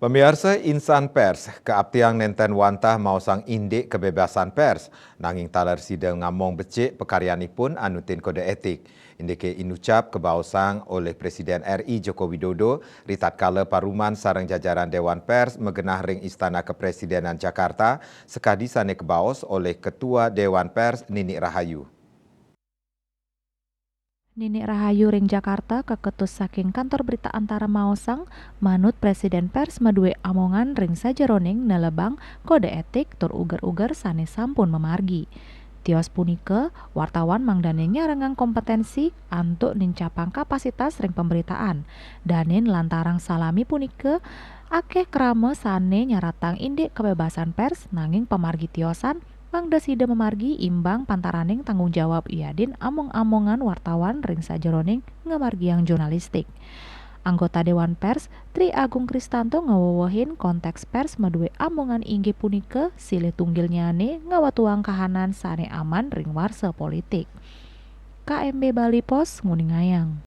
Pemirsa insan pers, keabtiang nenten wantah mausang indik kebebasan pers, nanging talar sidang ngamong becik pekarianipun anutin kode etik. Indike inucap kebausang oleh Presiden RI Joko Widodo, ritatkala paruman sarang jajaran Dewan Pers megenah ring Istana Kepresidenan Jakarta, sekadi sane kebaos oleh Ketua Dewan Pers Ninik Rahayu. Ninik Rahayu ring Jakarta keketus saking kantor berita antara maosang manut Presiden Pers maduwe amongan ring sajeroning nelebang kode etik tur uger-uger sane sampun memargi. Tios punika wartawan mangdane nyarengang kompetensi antuk nincapang kapasitas ring pemberitaan. Danin lantarang salami punika akeh krame sane nyaratang indik kebebasan pers nanging pemargi tiosan Mangda sida memargi imbang pantaraning tanggung jawab iadin among-amongan wartawan ring sajeroning ngemargiang jurnalistik. Anggota Dewan Pers Tri Agung Kristanto ngawowohin konteks pers maduwe amongan inggih punika silih tunggil nyane ngawatuang kahanan sane aman ring warsa politik. KMB Bali Pos Nguningayang.